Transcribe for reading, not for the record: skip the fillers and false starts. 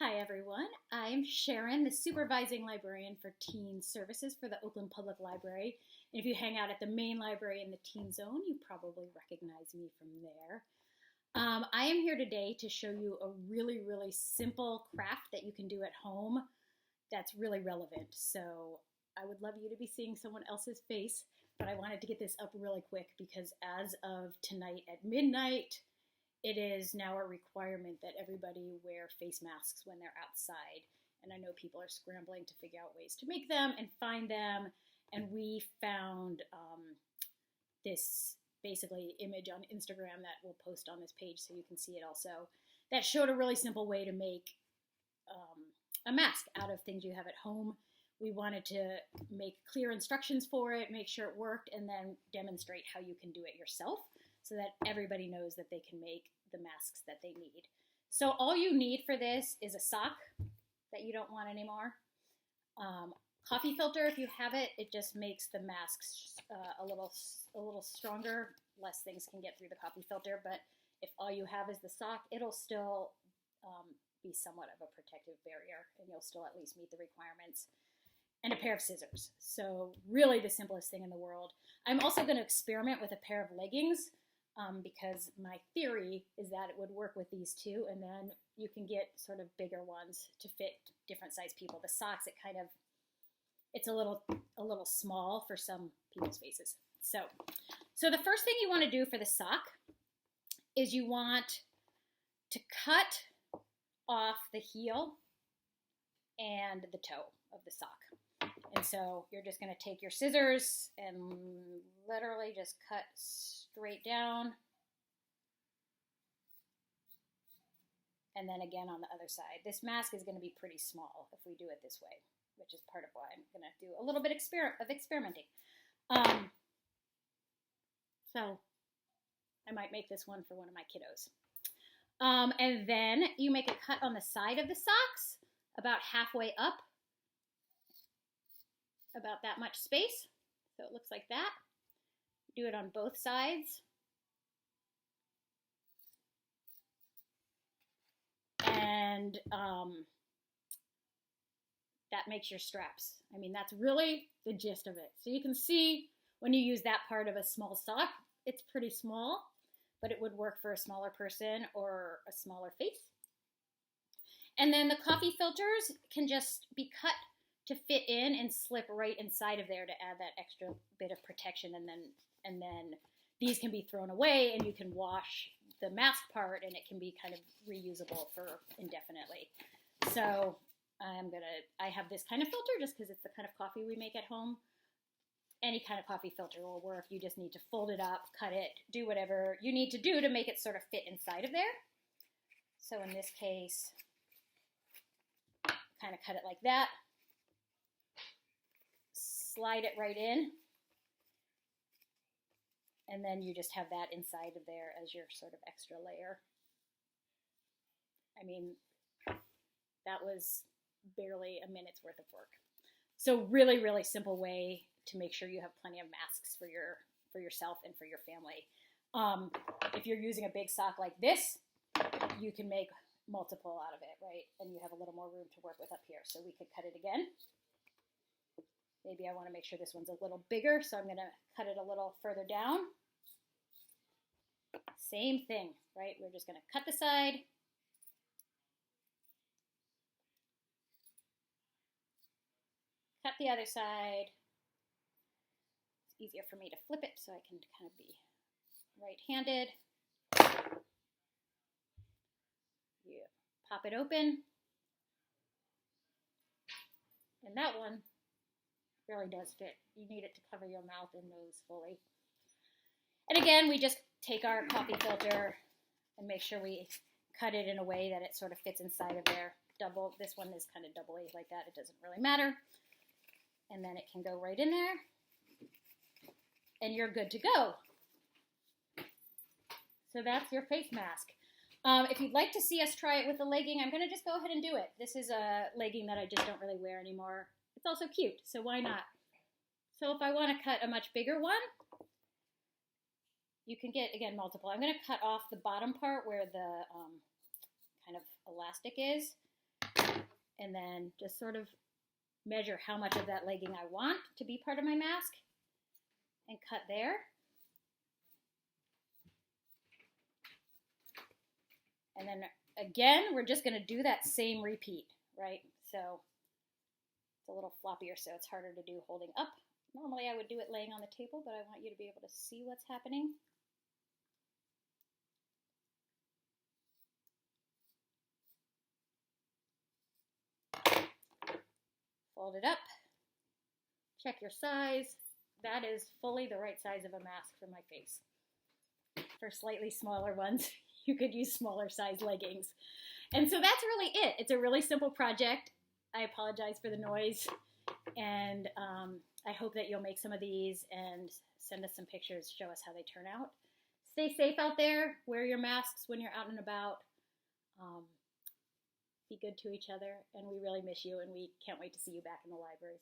Hi everyone, I'm Sharon, the Supervising Librarian for Teen Services for the Oakland Public Library. And if you hang out at the main library in the Teen Zone, you probably recognize me from there. I am here today to show you a really simple craft that you can do at home that's really relevant. So I would love you to be seeing someone else's face, but I wanted to get this up really quick because as of tonight at midnight, it is now a requirement that everybody wear face masks when they're outside. And I know people are scrambling to figure out ways to make them and find them. And we found this basically image on Instagram that we'll post on this page so you can see it also, that showed a really simple way to make a mask out of things you have at home. We wanted to make clear instructions for it, make sure it worked, and then demonstrate how you can do it yourself, so that everybody knows that they can make the masks that they need. So all you need for this is a sock that you don't want anymore. Coffee filter, if you have it, it just makes the masks a little stronger. Less things can get through the coffee filter, but if all you have is the sock, it'll still be somewhat of a protective barrier, and you'll still at least meet the requirements. And a pair of scissors. So really the simplest thing in the world. I'm also going to experiment with a pair of leggings because my theory is that it would work with these two, and then you can get sort of bigger ones to fit different size people. The socks, it's a little small for some people's faces. So the first thing you want to do for the sock is you want to cut off the heel and the toe of the sock. And so you're just going to take your scissors and literally just cut straight down. And then again on the other side. This mask is going to be pretty small if we do it this way, which is part of why I'm going to do a little bit of experimenting. So I might make this one for one of my kiddos. And then you make a cut on the side of the socks, about halfway up. About that much space, so it looks like that. Do it on both sides. And that makes your straps. I mean, that's really the gist of it. So you can see when you use that part of a small sock, it's pretty small, but it would work for a smaller person or a smaller face. And then the coffee filters can just be cut to fit in and slip right inside of there to add that extra bit of protection, and then these can be thrown away and you can wash the mask part and it can be kind of reusable for indefinitely. So I have this kind of filter just because it's the kind of coffee we make at home. Any kind of coffee filter will work. You just need to fold it up, cut it, do whatever you need to do to make it sort of fit inside of there. So in this case, kind of cut it like that. Slide it right in, and then you just have that inside of there as your sort of extra layer. I mean, that was barely a minute's worth of work. So really simple way to make sure you have plenty of masks for yourself and for your family. If you're using a big sock like this, you can make multiple out of it, right? And you have a little more room to work with up here. So we could cut it again. Maybe I want to make sure this one's a little bigger, so I'm going to cut it a little further down. Same thing, right? We're just going to cut the side. Cut the other side. It's easier for me to flip it so I can kind of be right-handed. You pop it open. And that one really does fit. You need it to cover your mouth and nose fully. And again, we just take our coffee filter and make sure we cut it in a way that it sort of fits inside of there. This one is kind of doubly like that. It doesn't really matter. And then it can go right in there. And you're good to go. So that's your face mask. If you'd like to see us try it with a legging, I'm going to just go ahead and do it. This is a legging that I just don't really wear anymore. It's also cute, so why not? So if I want to cut a much bigger one, you can get, again, multiple. I'm going to cut off the bottom part where the kind of elastic is, and then just sort of measure how much of that legging I want to be part of my mask and cut there. And then again, we're just going to do that same repeat, right? So it's a little floppier, so it's harder to do holding up. Normally I would do it laying on the table, but I want you to be able to see what's happening. Fold it up. Check your size. That is fully the right size of a mask for my face. For slightly smaller ones, you could use smaller size leggings. And so that's really it. It's a really simple project. I apologize for the noise. And I hope that you'll make some of these and send us some pictures, show us how they turn out. Stay safe out there. Wear your masks when you're out and about. Be good to each other. And we really miss you, and we can't wait to see you back in the libraries.